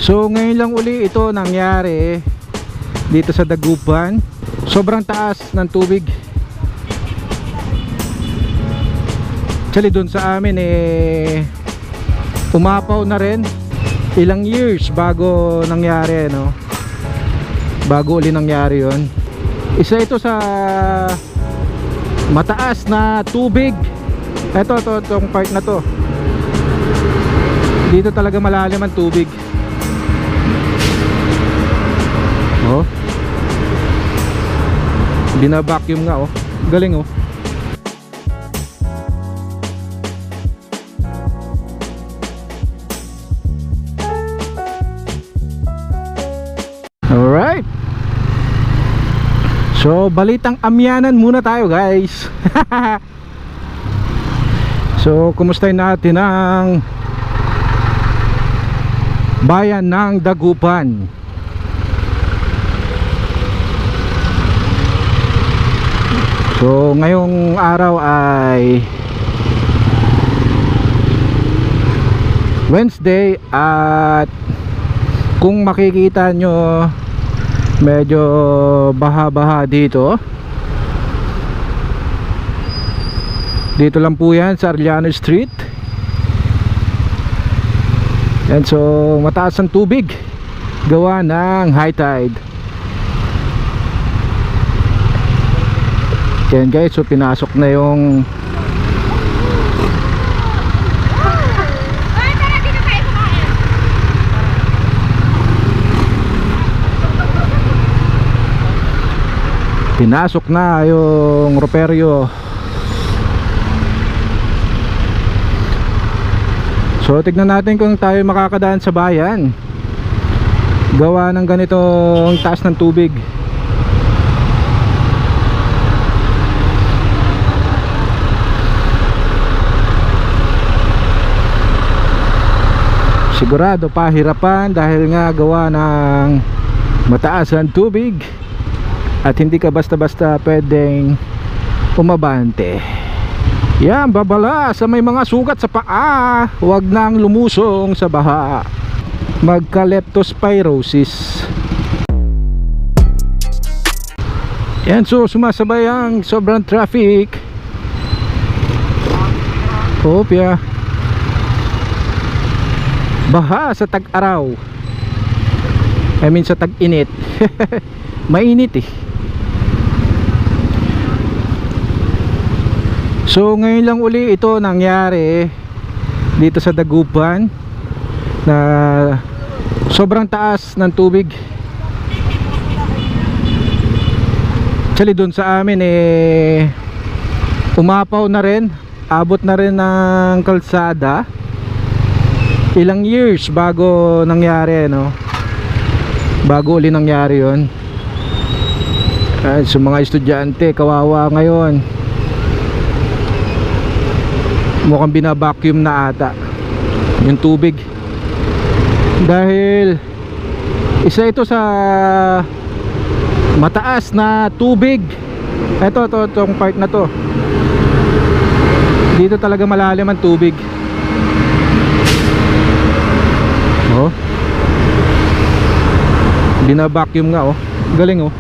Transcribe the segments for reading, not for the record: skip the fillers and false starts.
So ngayon lang uli ito nangyari dito sa Dagupan. Sobrang taas ng tubig. Actually dun sa amin umapaw na rin. Ilang years bago nangyari, no? Bago uli nangyari yon. Isa ito sa mataas na tubig. Itong part na to. Dito talaga malalim ang tubig. Oh. Bina-vacuum nga, oh. Galing, oh. Alright. So, balitang amyanan muna tayo, guys. So, kumustahin natin ang bayan ng Dagupan. So ngayong araw ay Wednesday at kung makikita nyo medyo baha-baha dito. Dito lang po yan sa Arellano Street. Yan, so mataas ang tubig gawa ng high tide. Yan guys, so pinasok na yung roperyo. So tignan natin kung tayo makakadaan sa bayan gawa ng ganitong taas ng tubig. Sigurado pahirapan dahil nga gawa ng mataas ang tubig at hindi ka basta-basta pwedeng umabante. Yan, babala sa may mga sugat sa paa, huwag nang lumusong sa baha, magka-leptospirosis. Yan, so sumasabay ang sobrang traffic. Opya. Baha sa tag-araw, I mean sa tag-init. Mainit eh. So ngayon lang uli ito nangyari dito sa Dagupan na sobrang taas ng tubig. Actually dun sa amin umapaw na rin, abot na rin ng kalsada. Ilang years bago nangyari, no? Bago uli nangyari yon. So mga estudyante kawawa ngayon, mukhang bina-vacuum na ata yung tubig dahil isa ito sa mataas na tubig. Itong part na to, dito talaga malalim ang tubig. Oh, bina-vacuum nga, oh. Galing, oh.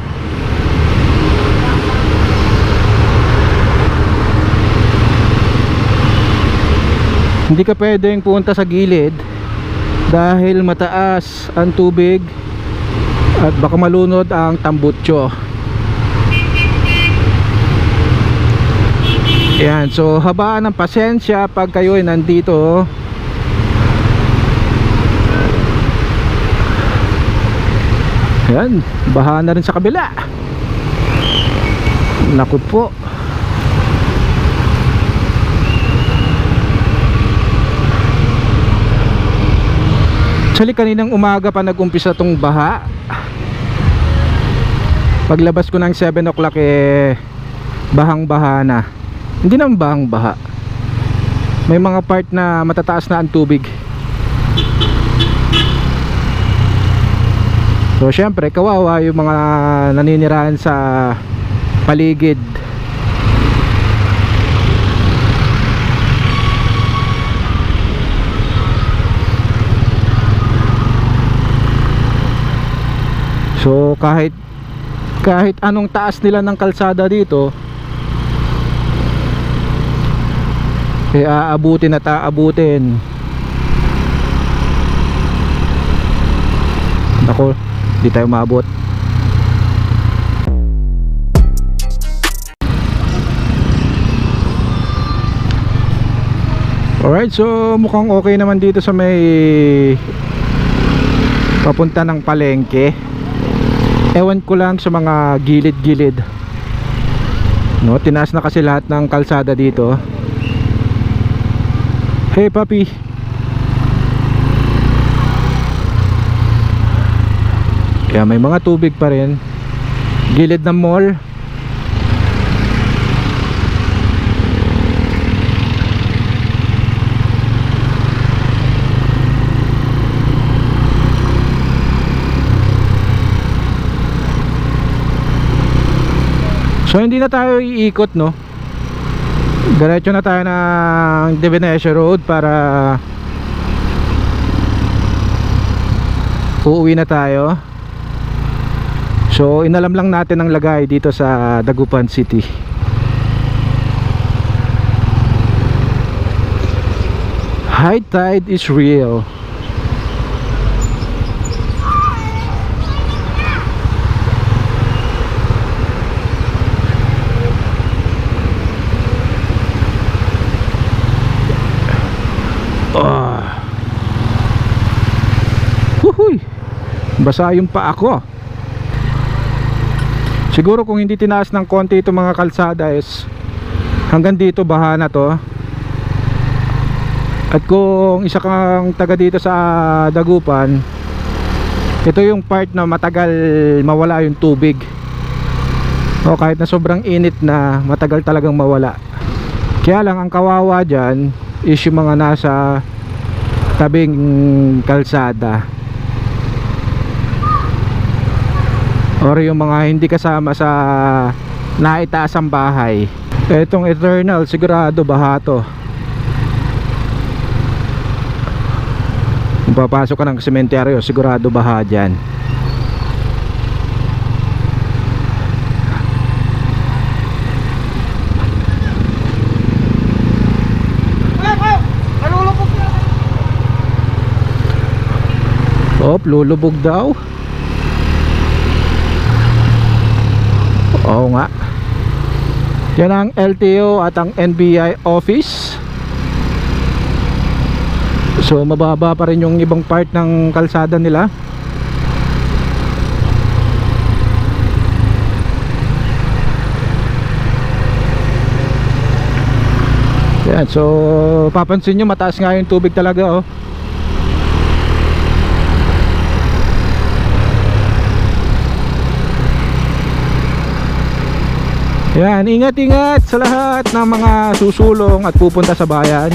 Hindi ka pwedeng punta sa gilid dahil mataas ang tubig at baka malunod ang tambutso. Yan, so habaan ng pasensya pag kayo ay nandito. Yan, baha na rin sa kabila. Naku po. Actually kaninang umaga pa nag-umpisa tong baha. Paglabas ko ng 7 o'clock bahang-baha na. Hindi naman bahang-baha. May mga part na matataas na ang tubig. So syempre kawawa yung mga naninirahan sa paligid. So kahit anong taas nila ng kalsada dito, aabutin at aabutin. Nako, di tayo maabot. Alright, so mukhang okay naman dito sa may papunta ng palengke. Ewan ko lang sa mga gilid-gilid, no, tinaas na kasi lahat ng kalsada dito. Hey papi. Kaya may mga tubig pa rin. Gilid ng mall. So hindi na tayo iikot, no? Diretso na tayo ng Venecia Road para uuwi na tayo. So inalam lang natin ang lagay dito sa Dagupan City. High tide is real. Huhuy, basa yung paa ko. Siguro kung hindi tinaas ng konti itong mga kalsada is hanggang dito baha na to. At kung isa kang taga dito sa Dagupan, ito yung part na matagal mawala yung tubig. O kahit na sobrang init na, matagal talagang mawala. Kaya lang ang kawawa dyan is yung mga nasa tabing kalsada, or yung mga hindi kasama sa naitaasang bahay. Etong Eternal, sigurado baha to. Kung papasok ka ng sementeryo, sigurado baha dyan. Op, lulubog daw. Oo nga. Yan ang LTO at ang NBI office. So mababa pa rin yung ibang part ng kalsada nila. Yan, so papansin nyo mataas nga yung tubig talaga, oh. Yan, ingat-ingat sa lahat ng mga susulong at pupunta sa bayan.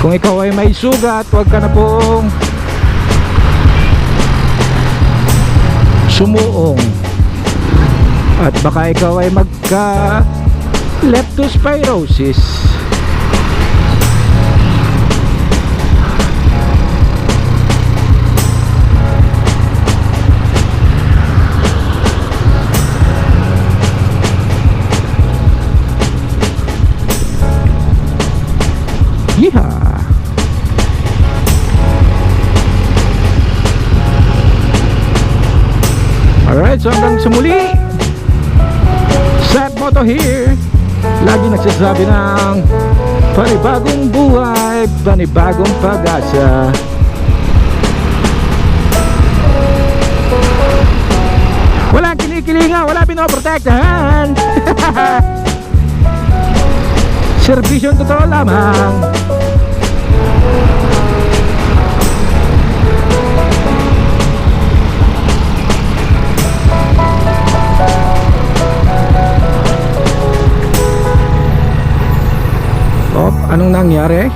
Kung ikaw ay may sugat, huwag ka na pong sumuong. At baka ikaw ay magka leptospirosis. Yeehaw! Alright, so hanggang sa muli, Sad Moto here. Lagi nagsasabi ng panibagong buhay, panibagong pag-asa. Walang kinikilingan, wala pinoprotektahan. Serbisyong totoo lamang. Oh, anong nangyari?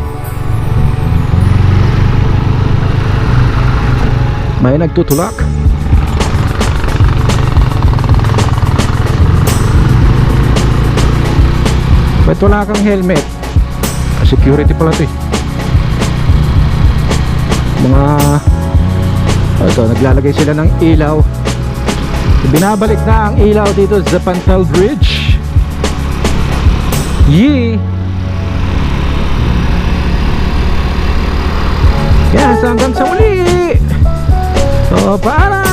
May nagtutulak. Ba't wala kang helmet? Security pala ito eh. Mga ito, naglalagay sila ng ilaw. Binabalik na ang ilaw dito sa Pantal Bridge. Yee! Yes, hanggang sa muli! So, para